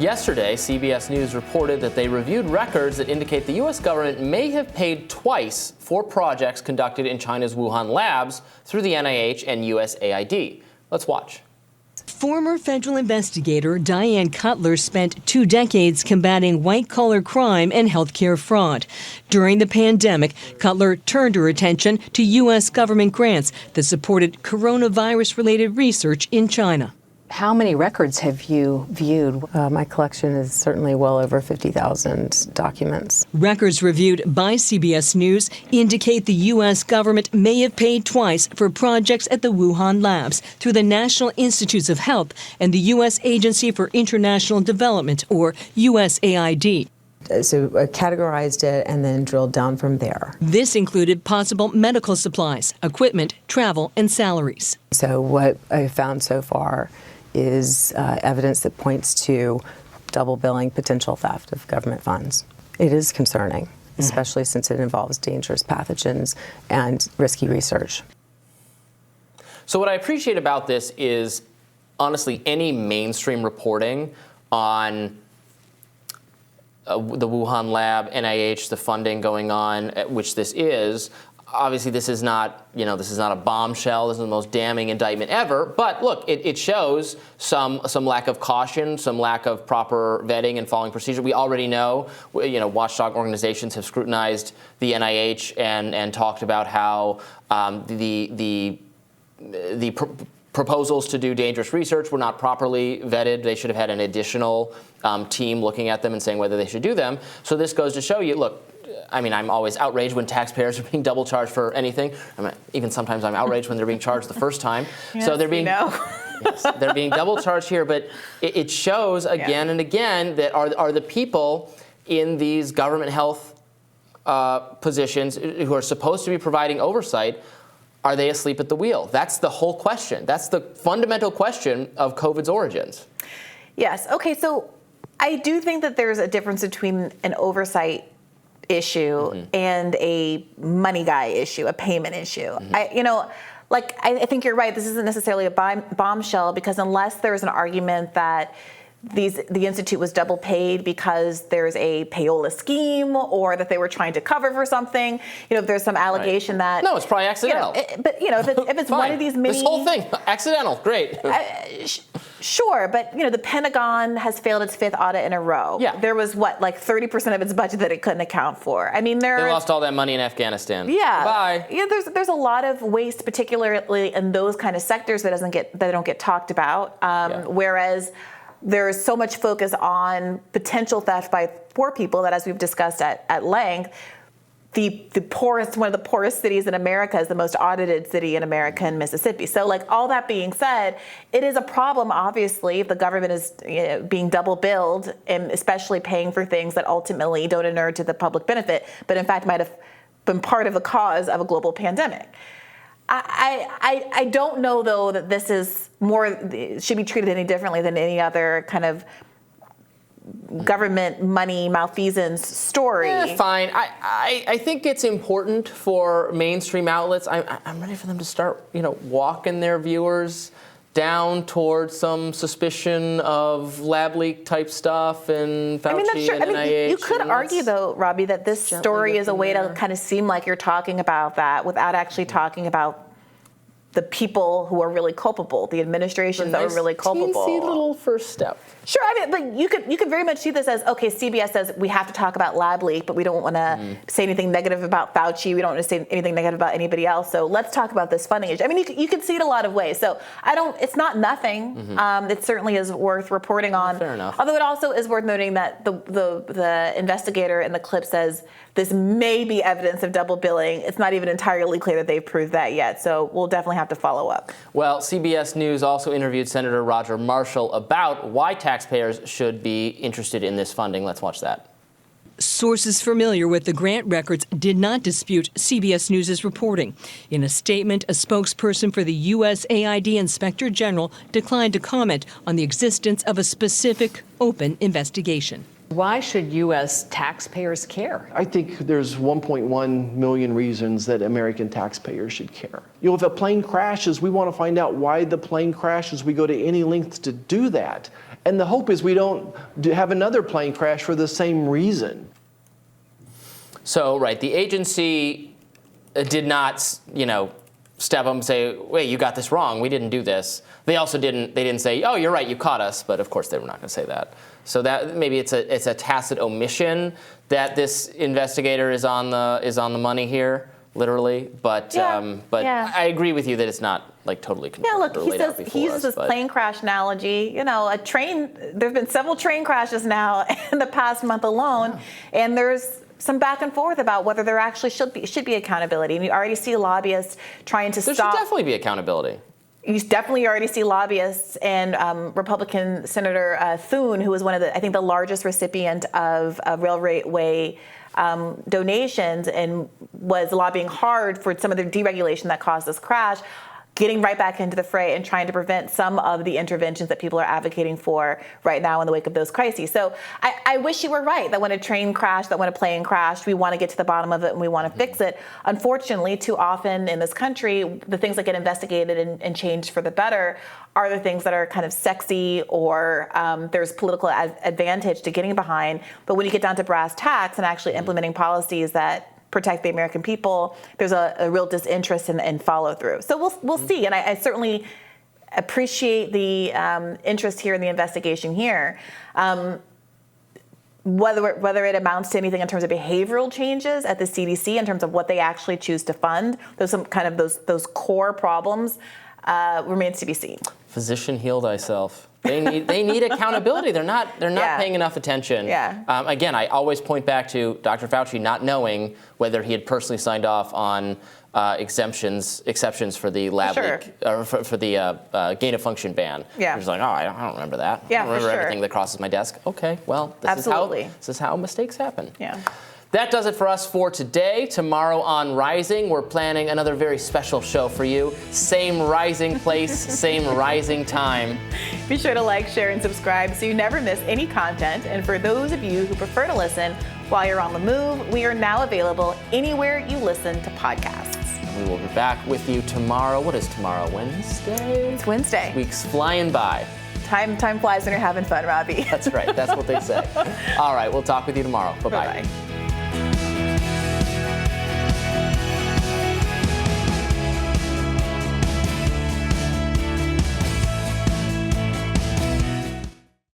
Yesterday, CBS News reported that they reviewed records that indicate the U.S. government may have paid twice for projects conducted in China's Wuhan labs through the NIH and USAID. Let's watch. Former federal investigator Diane Cutler spent 2 decades combating white-collar crime and healthcare fraud. During the pandemic, Cutler turned her attention to U.S. government grants that supported coronavirus-related research in China. How many records have you viewed? My collection is certainly well over 50,000 documents. Records reviewed by CBS News indicate the U.S. government may have paid twice for projects at the Wuhan labs through the National Institutes of Health and the U.S. Agency for International Development, or USAID. So I categorized it and then drilled down from there. This included possible medical supplies, equipment, travel, and salaries. So what I found so far is evidence that points to double billing, potential theft of government funds. It is concerning, especially since it involves dangerous pathogens and risky research. So what I appreciate about this is, honestly, any mainstream reporting on the Wuhan lab, NIH, the funding going on, which this is. Obviously, this is not, this is not a bombshell. This is the most damning indictment ever. But look, it shows some lack of caution, some lack of proper vetting and following procedure. We already know, watchdog organizations have scrutinized the NIH and talked about how the proposals to do dangerous research were not properly vetted. They should have had an additional team looking at them and saying whether they should do them. So this goes to show you, look, I mean, I'm always outraged when taxpayers are being double charged for anything. Even sometimes I'm outraged when they're being charged the first time. Yes, so they're being yes, they're being double charged here. But it shows again and again that are the people in these government health positions who are supposed to be providing oversight, are they asleep at the wheel? That's the whole question. That's the fundamental question of COVID's origins. Yes. Okay. So I do think that there's a difference between an oversight issue and a money guy issue, a payment issue. I think you're right. This isn't necessarily a bombshell, because unless there's an argument that the Institute was double paid because there's a payola scheme, or that they were trying to cover for something, if there's some allegation that... No, it's probably accidental. If it's one of these many... This whole thing, accidental, great. Sure, but the Pentagon has failed its 5th audit in a row. Yeah. There was 30% of its budget that it couldn't account for. I mean, they lost all that money in Afghanistan. Yeah. Bye. Yeah, there's a lot of waste, particularly in those kind of sectors that don't get talked about. Whereas there's so much focus on potential theft by poor people that, as we've discussed at length, one of the poorest cities in America is the most audited city in America, in Mississippi. So, all that being said, it is a problem, obviously, if the government is being double billed, and especially paying for things that ultimately don't inure to the public benefit, but in fact might have been part of the cause of a global pandemic. I don't know, though, that this is should be treated any differently than any other kind of government money malfeasance story. Fine. I think it's important for mainstream outlets. I'm ready for them to start, walking their viewers down towards some suspicion of lab leak type stuff and Fauci and NIH. You could argue, though, Robby, that this story is a way to kind of seem like you're talking about that without actually talking about the people who are really culpable, the administrations that are really culpable. Teensy little first step. Sure, but you could very much see this as, okay, CBS says we have to talk about lab leak, but we don't want to say anything negative about Fauci. We don't want to say anything negative about anybody else. So let's talk about this funding issue. I mean, you can see it a lot of ways. So it's not nothing. It certainly is worth reporting on. Fair enough. Although it also is worth noting that the investigator in the clip says this may be evidence of double billing. It's not even entirely clear that they've proved that yet. So we'll definitely have to follow up. Well, CBS News also interviewed Senator Roger Marshall about why taxpayers should be interested in this funding. Let's watch that. Sources familiar with the grant records did not dispute CBS News' reporting. In a statement, a spokesperson for the USAID Inspector General declined to comment on the existence of a specific open investigation. Why should U.S. taxpayers care? I think there's 1.1 million reasons that American taxpayers should care. If a plane crashes, we want to find out why the plane crashes. We go to any length to do that. And the hope is we don't have another plane crash for the same reason. So, right, the agency did not, step up and say, wait, you got this wrong. We didn't do this. They didn't say, oh, you're right, you caught us. But of course, they were not going to say that. So that maybe it's a tacit omission that this investigator is on the money here, literally. But I agree with you that it's not like totally confirmed. Yeah, look, he uses this plane crash analogy. A train. There've been several train crashes now in the past month alone, and there's some back and forth about whether there actually should be accountability. And you already see lobbyists trying to stop. There should definitely be accountability. You definitely already see lobbyists, and Republican Senator Thune, who was one of the largest recipient of railway donations and was lobbying hard for some of the deregulation that caused this crash, getting right back into the fray and trying to prevent some of the interventions that people are advocating for right now in the wake of those crises. So I wish you were right that when a train crashed, that when a plane crashed, we want to get to the bottom of it and we want to fix it. Unfortunately, too often in this country, the things that get investigated and changed for the better are the things that are kind of sexy or there's political advantage to getting behind. But when you get down to brass tacks and actually implementing policies that protect the American people, there's a real disinterest and follow through. So we'll see. And I certainly appreciate the interest here in the investigation here. Whether it amounts to anything in terms of behavioral changes at the CDC, in terms of what they actually choose to fund, those core problems remains to be seen. Physician, heal thyself. They need accountability. They're not paying enough attention. Yeah. Again, I always point back to Dr. Fauci not knowing whether he had personally signed off on exceptions for the lab leak, or for the gain of function ban. Yeah. He's like, oh, I don't remember that. Yeah, I don't remember for sure. everything that crosses my desk. Okay, well, this is how mistakes happen. Yeah. That does it for us for today. Tomorrow on Rising, we're planning another very special show for you. Same rising place, same rising time. Be sure to like, share, and subscribe so you never miss any content. And for those of you who prefer to listen while you're on the move, we are now available anywhere you listen to podcasts. We will be back with you tomorrow. What is tomorrow? Wednesday? It's Wednesday. Week's flying by. Time flies when you're having fun, Robby. That's right. That's what they say. All right. We'll talk with you tomorrow. Bye-bye. Bye-bye.